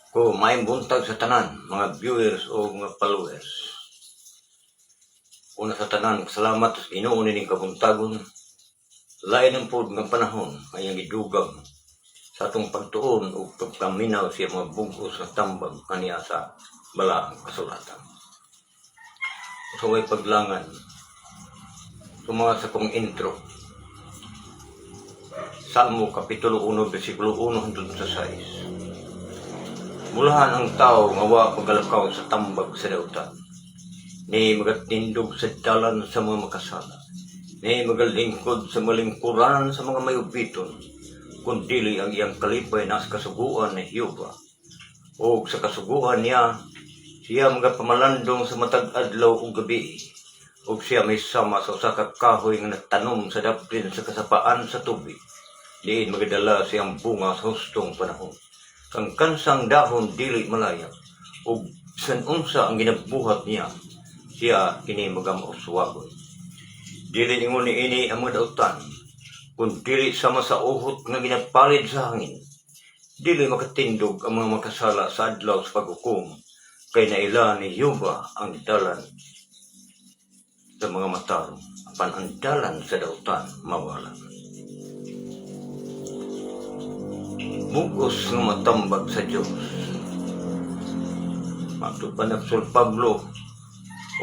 Ko may buntag sa tanan, mga viewers o mga followers. Una sa tanan, salamat sa Ginoo ning kabuntagon. Lain ang pod ng panahon ayang gidugam sa atong pagtuon o pagpaminaw siya mga bugos na tambag kaniya sa balaang kasulatan. So ay paglangan, sumanga sa kong intro. Salmo Kapitulo 1, versikulo 1 hangtod sa 6. Mulahan ang tao nga wa pagalakaw sa tambag sa dautan. Ni magatindog sa dalan sa mga makasala. Ni magalingkod sa malingkuran sa mga mayubiton. Kundili ang iyang kalipay nas kasuguan ni Jehova. O sa kasuguan niya, siya magapamalandong sa matag adlaw ug gabi. O siya may sama sa usa ka kahoy nga nagtanom sa daplin sa kasapaan sa tubig. Diin magadala siyang bunga sa hustong panahon. Kang kansang dahon dili malaya ug bisan unsa ang ginabuhat niya, siya kini magamauswagon. Dili ingon niini ang mga dautan, kun dili sama sa uhot nga ginapalid sa hangin. Dili makatindog ang mga makasala sa adlaw sa paghukom, kay naila ni Jehova ang dalan sa mga matarong, apan ang dalan sa dautan mawala. Bugos ng matambag sa Diyos. Matupad ng Apostol Pablo,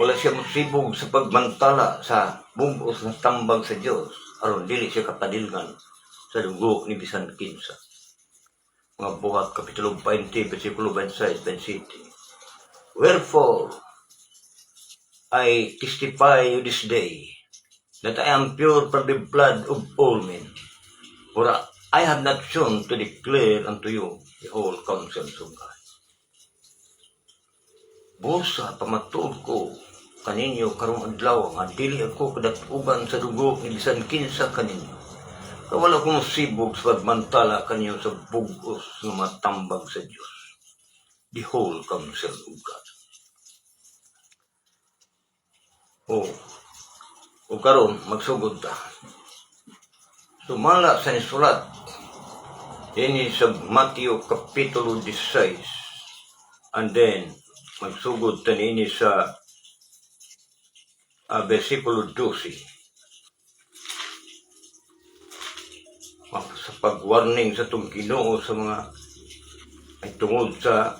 wala siya masibog sa pagmantala sa bugos ng tambag sa Diyos, aron dili siya kapadilgan sa dugo ni bisan kinsa. Mga buhat, Kapitulo 20, versikulo 26, 27. Wherefore, I testify you this day, that I am pure from the blood of all men. For I have not shown to declare unto you the whole counsels of God. Busa pamatud ko kaninyo karong adlaw nga dili ako kadatugan sa dugo ni bisan kinsa kaninyo. Kawala ko sibog sa pagmantala kaninyo sa bugos nga matambag sa Dios. The whole counsel of God. O karon magsugod ta. Sumala sa nisulat ini sa Matthew Kapitulo 16 and then magsugod tanini sa versikulo 12 sa pag-warning sa itong Ginoo sa mga ay tungod sa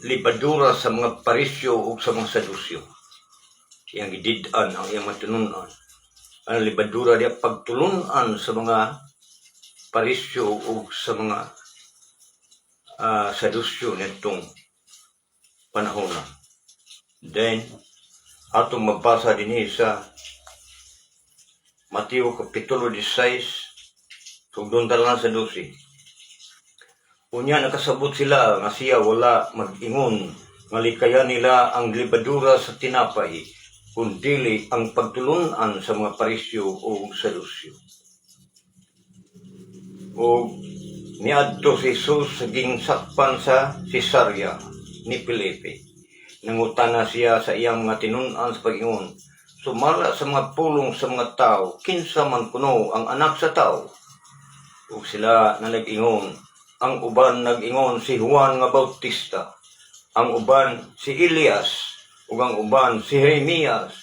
libadura sa mga parisyo o sa mga sadusyo. Iyang gidid-an ang iyang matununan. Ang libadura diya pagtulunan sa mga parisyo o sa mga sadusyo nitong panahon na. Then, atong magbasa din sa Mateo Kapitulo 16, sugdon talan sa 12. Unya nakasabot sila nga siya wala mag-ingon nga likayan nila ang libadura sa tinapay, kundili ang pagtulunan sa mga parisyo o sadusyo. O niadto si Jesus sa ginsakpan sa Cesarea ni Filipe. Nangutana siya sa iyang mga tinunan sa pag-ingon, sumala sa mga pulong sa mga tao, kinsa man kuno ang anak sa tao. O sila na nag-ingon, ang uban nag-ingon si Juan nga Bautista, ang uban si Elias, ug ang uban si Jeremias,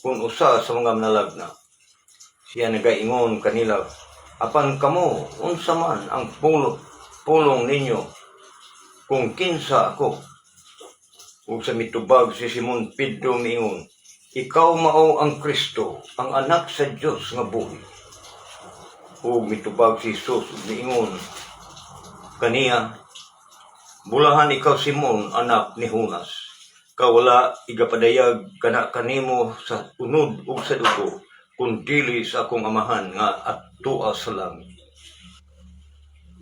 kung usa sa mga manalagna. Siya nagaingon kanila, apan kamo, unsa man ang pulong ninyo, kung kinsa ako. Ug sa mitubag si Simon Pedro miingon, ikaw mao ang Kristo, ang anak sa Dios nga buhi. Ug mitubag si Jesus miingon kaniya, bulahan ikaw Simon, anak ni Jonas. Kawala igapadayag kana kanimo sa unod ug sa dugo, kundili sa akong amahan nga adtua sa langit.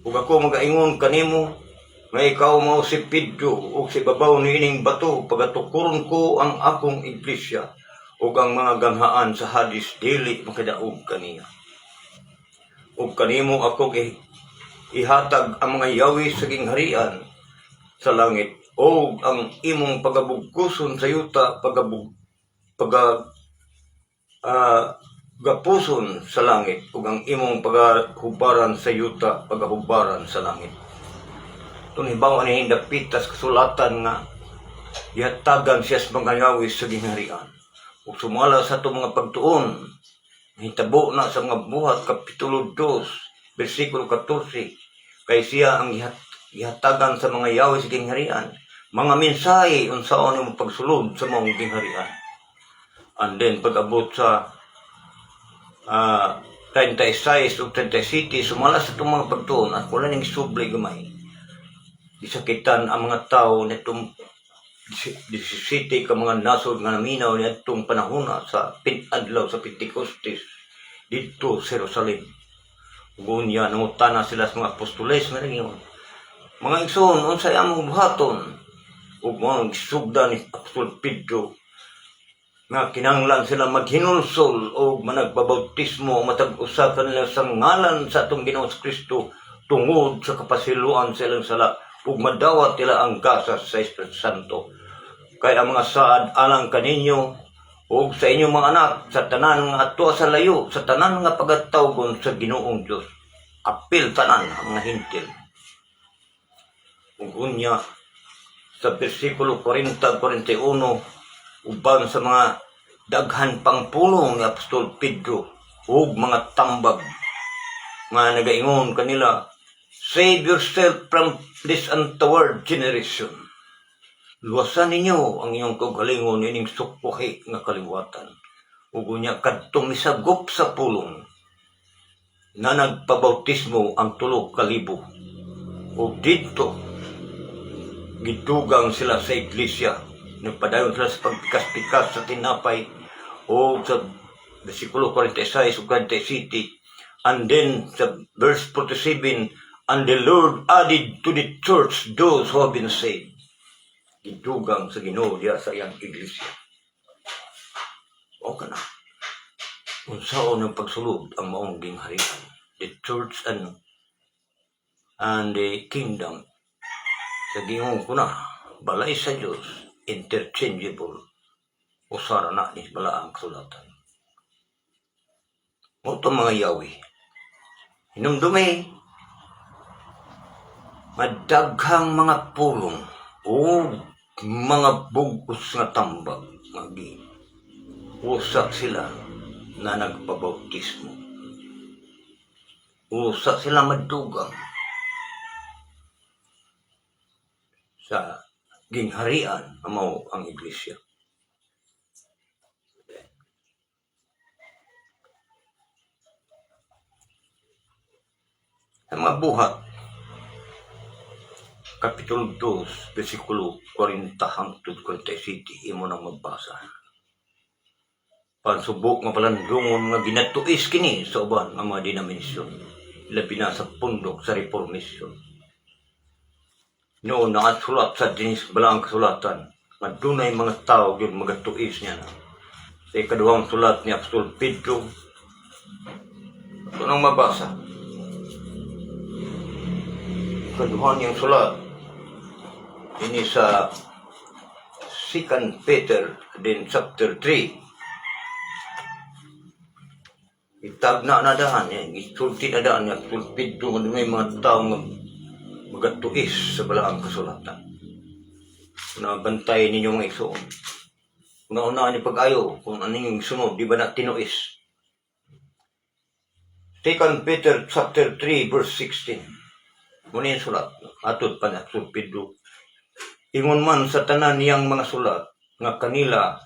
Ug ako magaingon kanimo nga ikaw mao si Pedro ug si babaw niining bato pagatukuron ko ang akong iglesia ug ang mga ganghaan sa Hades dili makadaog kaniya. Ug kanimo ako ihatag ang mga yawi sa gingharian sa langit o ang imong pagabugkuson sa yuta gapuson sa langit ug ang imong pagahubaran sa yuta pagahubaran sa langit. Tunibaw ni dapitas kasulatan nga ihatagan siya sa mga yawi sa gingharian. Ug sumala sa itong mga pagtuon, hitabo na sa mga buhat, Kapitulo 2, versikulo 14, kay siya ang ihatagan sa mga yawi sa gingharian. Mga mensahe unsaon ang pagsulod sa mga gingharian. And then pag-abot sa 36 o 37, sumala sa itong mga pagtuon at wala nang sublay gamay. Isakitan ang mga tao na itong 17 ka mga nasod nga naminaw na itong panahona sa pinadlaw sa Pentecostes dito sa Jerusalem. Gunya, nangutana sila sa mga apostoles na rin yun. Mga igsoon, unsay among buhaton, ug mga sugda ni Apostol Pedro, nga kinanglan sila maghinulsol o managbabautismo matag usa kanila sa ngalan sa atong Ginoong Kristo tungod sa kapasiluan sa ilang sala ug madawat nila ang gasas sa Espiritu Santo. Kaya ang mga saad alang kaninyo ug sa inyong mga anak sa tanan nga ato sa layo, sa tanan nga pagatawgon sa Ginoong Dios. Apil tanan ang mga hintil. Ug unya sa bersikulo 40-41, uban sa mga daghan pang pulong ni Apostol Pedro ug mga tambag nga nagaingon kanila, save yourself from this untoward generation. Luwasan ninyo ang inyong kaugalingon ining sukwahi nga kaliwatan. Ug unya kadtong misagop sa pulong na nagpabautismo ang 3,000. Ug dito gidugang sila sa iglesia, nagpadayon sila sa pagpikas-pikas sa tinapay o sa versikulo 46 o 47. And then sa verse 47, and the Lord added to the church those who have been saved. Gidugang sa Ginoo diya sa iyang iglesia. O kana, unsaon ang pagsulod ang maong gingharian, the church and the kingdom. Sa Ginoo ko na, balay sa Diyos, interchangeable, usara na ni bala ang kasulatan. O ito mga yawi, hinumdumi, madaghang mga pulong o mga bugos nga tambag, usak sila na nagpabautismo. Usak sila madugang sa gingharian amo ang iglesia. Sa mga buhat, Kapitulo 2, versikulo 40 hangtod 47, imo nang magbasa. Pansubok nga palandungon nga ginatuis kini sa uban nga mga denominasyon, labi na sa pundok sa reformisyon. Noon nakasulat sa dinis balang kasulatan, nga dunay mga tao gyud magatuis niya na. Sa ikaduhang sulat ni Apostol Pedro, ito nang mabasa. Ikaduhang niyang sulat, ini sa 2 Peter din chapter 3. Itagna na daan, isulti na daan niya, Apostol Pedro, nga dunay mga tao nga magatuis sa balaang kasulatan. Nabantay ninyo mga igsoon. Una-una ni pag-ayo, kung ano yung sunod, di ba na tinuis? 2 Peter chapter 3 verse 16. Muna yung sulat, atod pa na Apostol Pedro. Ingon man sa tanan niyang mga sulat, nga kanila,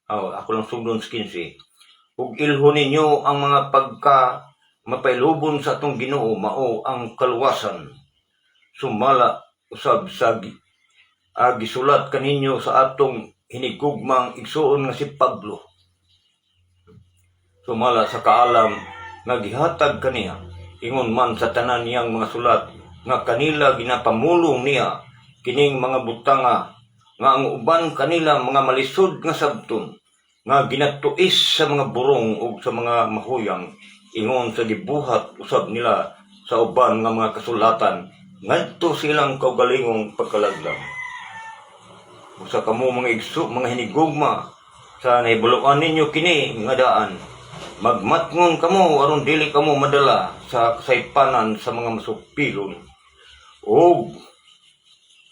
ako lang sugdon sa 15, ug ilho ninyo ang mga mapailubon sa atong Ginoo, mao ang kaluwasan. Sumala usab sa gisulat kaninyo sa atong hinigugmang igsuon nga si Pablo. Sumala sa kaalam nga gihatag kaniya, ingon man sa tanan niyang mga sulat, nga kanila ginapamulong niya kining mga butanga, nga ang uban kanila mga malisod nga sabton, nga ginatuis sa mga burong ug sa mga mahuyang, ingon sa gibuhat usab nila sa uban nga mga kasulatan, ngadto silang kaugalingong pagkalaglag. Usa kamo mga igso, mga hinigugma, sa nahibuluan ninyo kini nga daan, magmatngon kamo aron dili kamo madala sa kasaypanan sa mga masupilon, o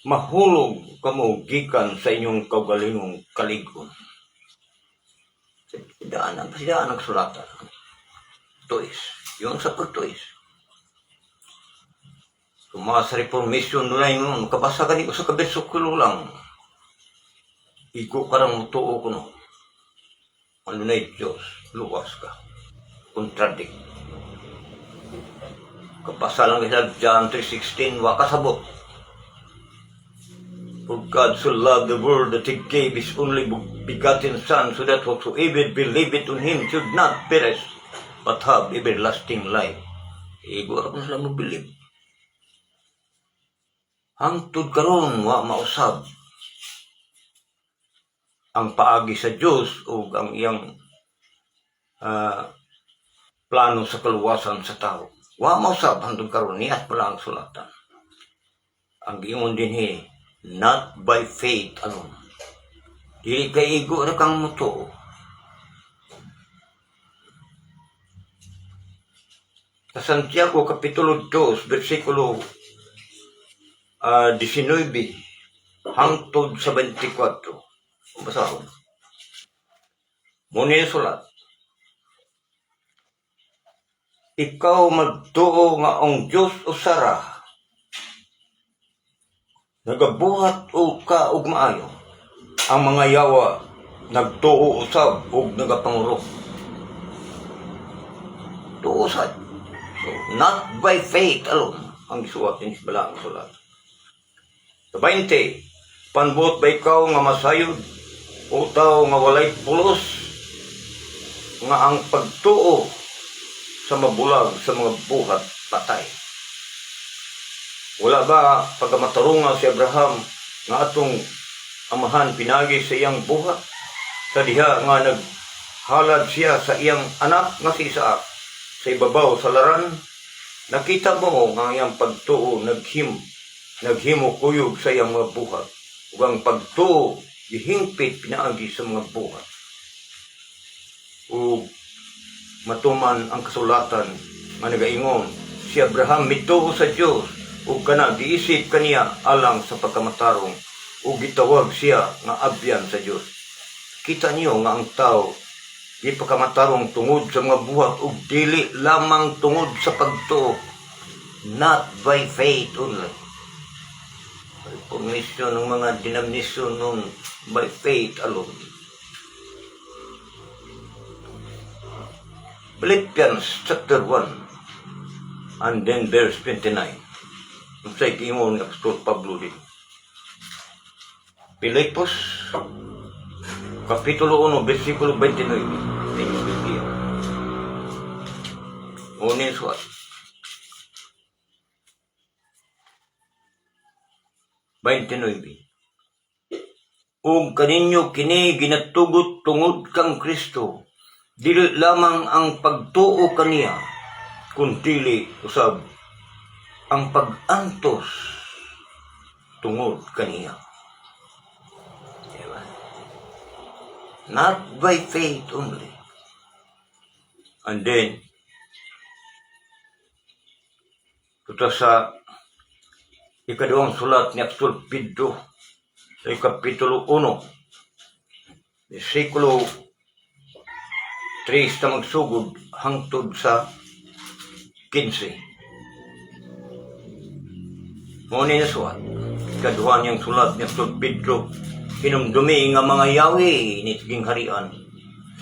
mahulog kamo gikan sa inyong kaugalingong kaligon. Sidaan ang sulatan. Tuis. Yung sa pagtuis. Kung sa reformation nila yung makabasa ka dito sa kabisukulo lang. Iko karang mutuo ko no. Ano na Diyos, luwas ka. Contradict. Kapasa lang sila John 3:16, wakasabot. For God so loved the world that He gave His only begotten Son, so that whosoever believeth on Him should not perish, but have everlasting life. Igo ako sila mo-believe. Hangtod karon wa mausab ang paagi sa Dios o ang iyang plano sa kaluwasan sa tao. Wa mausab hangtod karon niya pala ang sulatan. Ang giingon dinhi, not by faith alone. Dili kay igo ra kang mutuo. Sa Santiago Kapitulo 2, versikulo 19 hangtod sa 24. Basahon. Muna sulat. Ikaw magtuo nga ang Diyos usara, nagabuhat o ka og maayo. Ang mga yawa nagtuo usab og nagapanguro. Tuo sad. So, not by faith alone. Ang gisuwat din sa balang sulat. Sa 20, panbuot ba ikaw nga masayod, utaw nga walay pulos, nga ang pagtuo sa mabulag sa mga buhat patay. Wala ba pagkamatarunga si Abraham nga atong amahan pinagi sa iyang buhat? Sa diha nga naghalad siya sa iyang anak nga si Isaac sa ibabaw sa laran, nakita mo nga iyang pagtuo naghimo kuyog sa iyang mga buhat. Ug ang pagtuo gihingpit pinaagi sa mga buhat. Ug matuman ang kasulatan nga nagaingon, si Abraham mituo sa Dios ug kana giisip kaniya alang sa pagkamatarong ug gitawag siya nga abyan sa Dios. Kita niyo nga ang tao di pagkamatarong tungod sa mga buhat ug dili lamang tungod sa pagtuo, not by faith only. Reformation ng mga denomination nun by faith alone. Philippians chapter 1 and then verse 29. Ang sa ikimo ni Apostol Pablo din. Pilipos Kapitulo 1, versikulo 29. Tingnan Biblia. Unin suat. 29. Ug kaninyo kini ginatugot tungod kang Kristo, dili lamang ang pagtuo kaniya, kundi usab ang pag-antos tungod kaniya. Diba? Not by faith only. And then, ito sa ikaduhang sulat ni Apostol Pedro sa Kapitulo 1, versikulo 3 na magsugod hangtod sa 15. Muna na sulat. Ikaduhan niyang sulat ni Apostol Pedro, hinumdumi nga mga yawi ni tiging harian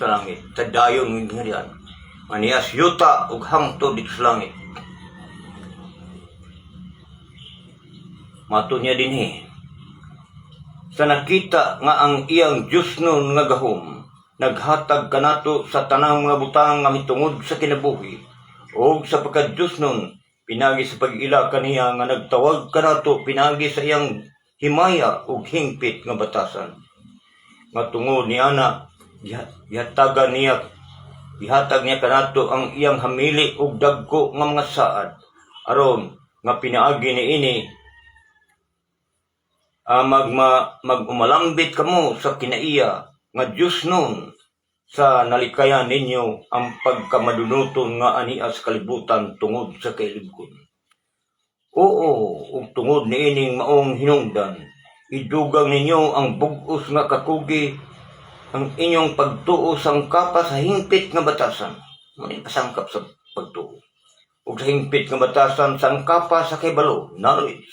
sa langit. Tadayon ng harian. Maniyas yuta ug hangtod dito sa langit. Mato niya dinhi. Sa nakita nga ang iyang Diyos nun nga gahom, naghatag kanato sa tanang mga butang nga mitungod sa kinabuhi, o sa pagka-Diyos nun, pinagi sa pag-ila kaniya nga nagtawag kanato pinagi sa iyang himaya ug hingpit nga batasan. Nga tungod niya na, ihatag niya kanato ang iyang hamili ug dagko nga mga saad, aron nga pinaagi ni ini, magumalambit kamo sa kinaiya nga Diyos nun sa nalikayan ninyo ang pagkamadunuton nga anias kalibutan tungod sa kailigon. Oo, ug tungod niining maong hinungdan, idugang ninyo ang bug-os nga kakugi ang inyong pagtuo sangkapa sa hingpit nga batasan. Muna pasangkap sa pagtuo. Ug sa hingpit nga batasan sangkapa sa kaybalo, knowledge.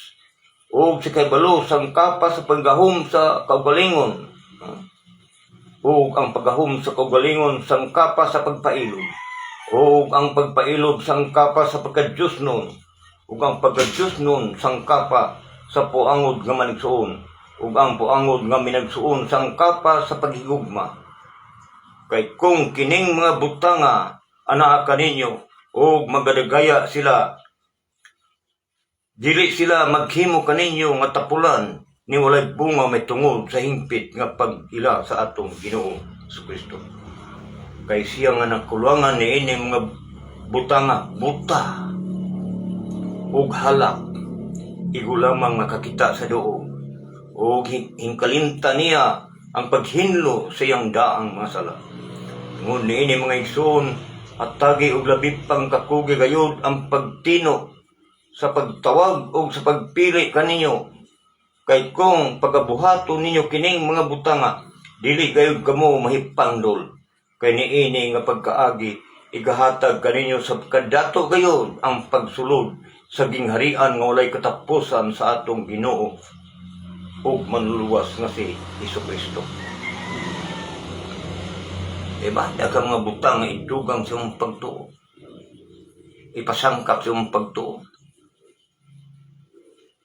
Ug sa kaybalo sangkapa sa paggahom sa kaugalingon. Ug ang paggahom sa kaugalingon sangkapa sa pagpailob. Ug ang pagpailob sangkapa sa pagkadyos nun. Ug ang pagkadyos nun sangkapa sa puangod nga manigsuon. Ug ang puangod nga minagsuon sangkapa sa paghigugma. Kay kung kining mga butanga anaa kaninyo ug magadagaya sila, dili sila maghimo kaninyo nga tapulan ni walay bunga may tungod sa hingpit nga pag-ila sa atong Ginoo Kristo. Kay siya nga nagkuluangan ni ini mga butanga buta ug halak, igo lamang makakita sa doo ug hingkalimta niya ang paghinlo sa iyang daang mga sala. Ngun niini mga igsoon at tagi og labi pang kakugi gayud ang pagtino sa pagtawag o sa pagpili kaninyo. Kay kung pagabuhato ninyo kining mga butanga, dili gayud kamo mahipangdol. Kay niini nga pagkaagi, igahatag kaninyo sa kadato gayud ang pagsulod sa gingharian nga walay katapusan sa atong Ginoo ug manluluwas nga si Kristo. Diba? Daghang mga butang nga idugang sa mong pagtuo. Ipasangkap sa mong pagtuo.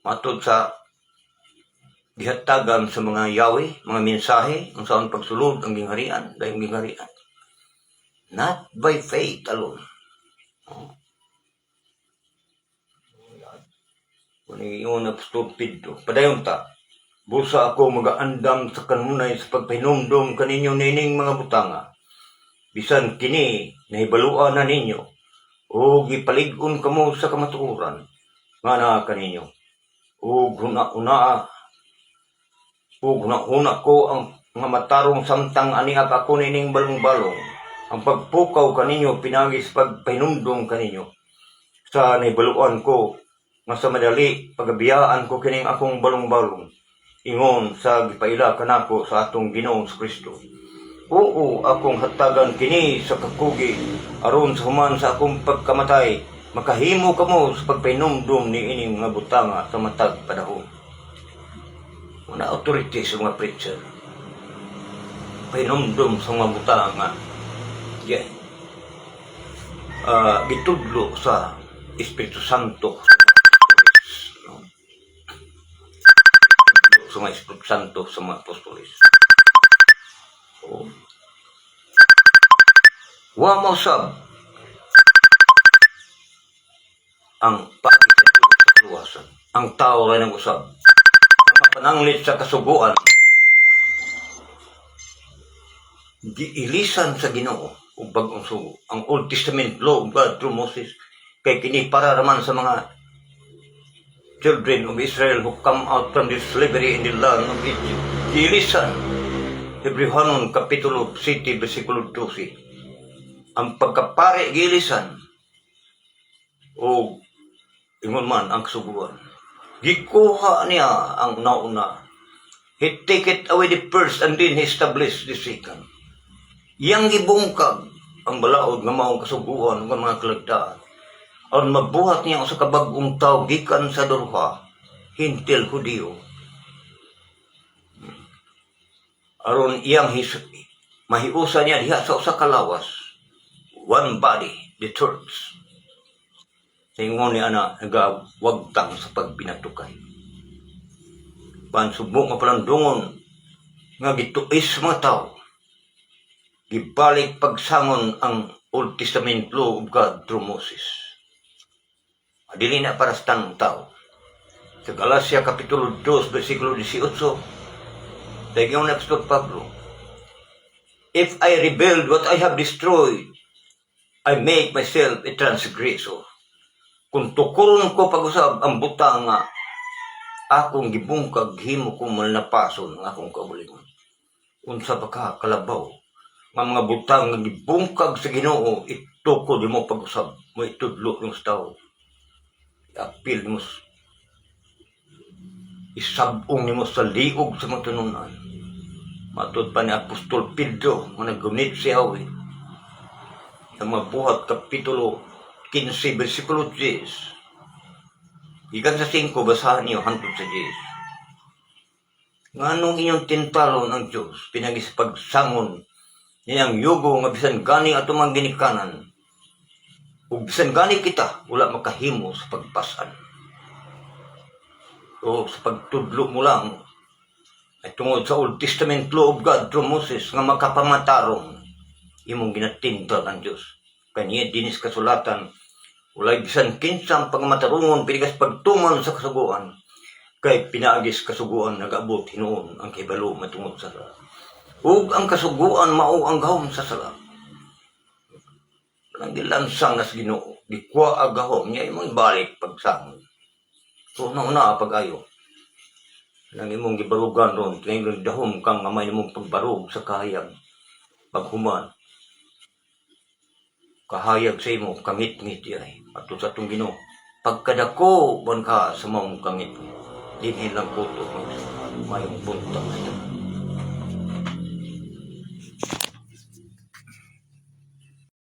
Matod sa gihatagan sa mga yawi, mga mensahe, ang saan pagsulod ang gingharian, dahil gingharian. Not by faith alone. Kung iyon na stupid to. Padayon ta, busa ako mag-aandam sa kanunay sa pagpahinumdum kaninyo nining mga butanga. Bisan kini, nahibaluan na ninyo, o gipalig-on kamo sa kamatuoran, nga na kaninyo. O huna-huna ko ang mga matarong samtang aniak ako nining balong-balong. Ang pagpukaw kaninyo, pinagis pagpahinumdum kaninyo. Sa nahibaluan ko, nga sa madali, pagabiyaan ko kining akong balong-balong. Ingon sa gipaila kanako sa atong Ginoong Kristo. Oo, akong hatagan kini sa kakugi, aron sa human sa akong pagkamatay, makahimo kamo sa pagpahinumdum ni ining mga butanga sa matag panahon. Una authority sa mga preacher, pahinumdum sa mga butanga, gitudlo sa Espiritu Santo, sa mga Espiritu Santo sa mga apostoles. Wa mo sab ang pagit sa kaluwasan. Ang tao rin ang usab. Ang mapananglit sa kasuguan, giilisan sa Ginoo o bagong sugo. Ang Old Testament law of God through Moses, kay kini para raman sa mga children of Israel who come out from this slavery in the land of Egypt. Giilisan. Hebrehanon Kapitulo 7, versikulo 12. Ang pagkapare gilisan o ingon man ang kasuguan. Gikuha niya ang nauna. He take it away the first and then he established the second. Iyang gibungkag ang balaod nga maong kasuguan ng mga kalagdaan. Aron mabuhat niya sa kabag-ong tao gikan sa Dorha, hintil Hudiyo. Aron iyang mahiusa niya diha sa usa ka lawas. One body, the church. Sa ingon ni ana, nagawagtang sa pagbinatukay. Pansubok nga palandungon, nga gituis mga tao. Gibalik pagsangon ang Old Testament law of God through Moses. Adili na para sa tanong tao. Sa Galacia Kapitulo 2, versikulo 18, Dagiyaw na Apostol Pablo, if I rebuild what I have destroyed, I make myself a transgressor. Kung tukuron ko pag-usab ang butang nga akong gibungkag, himo kong malnapason ang akong kaugalingon. Unsa pa ka kalabaw, nga mga butang nga gibungkag sa Ginoo, itukod mo pag-usab, mo itudlo yung tao. apil mo, isabong nimo sa liog sa mga tununan. Matod pa ni Apostol Pedro, mga nagunit siya sa mga buhat, Kapitulo 15, versikulo 10. Ikan sa 5, basahan niyo, hantod sa 10. Nganong inyong tintalon ang Diyos, pinagisipagsangon niyang yugo nga bisan gani ato mang ginikanan, ug bisan gani kita, wala makahimo sa pagpasan. O sa pagtudlo mo lang, ay tungod sa Old Testament law of God through Moses nga makapamatarong imong ginatintal ang Diyos. Kaniya dinis kasulatan, walay bisan kinsang pagmatarungon pinigas pagtuman sa kasuguan, kay pinaagis kasuguan nag-abot hinuon ang kibalo matungod sa sala. Ug ang kasuguan mao ang gahom sa sala. Nang gilansang nas Ginoo, gikwa ang gahom niya imong ibalik pagsangon. So nauna pag-ayo. Nang imong gibarugan ron, ngayon dahom kang amay imong pagbarug sa kahayag. Paghuman, kahayag sa imo, kangit-ngit ay. Ato sa itong Ginoo, pagkadako ban ka sa maong kangit. Dinhin lang puto, mayong buntag.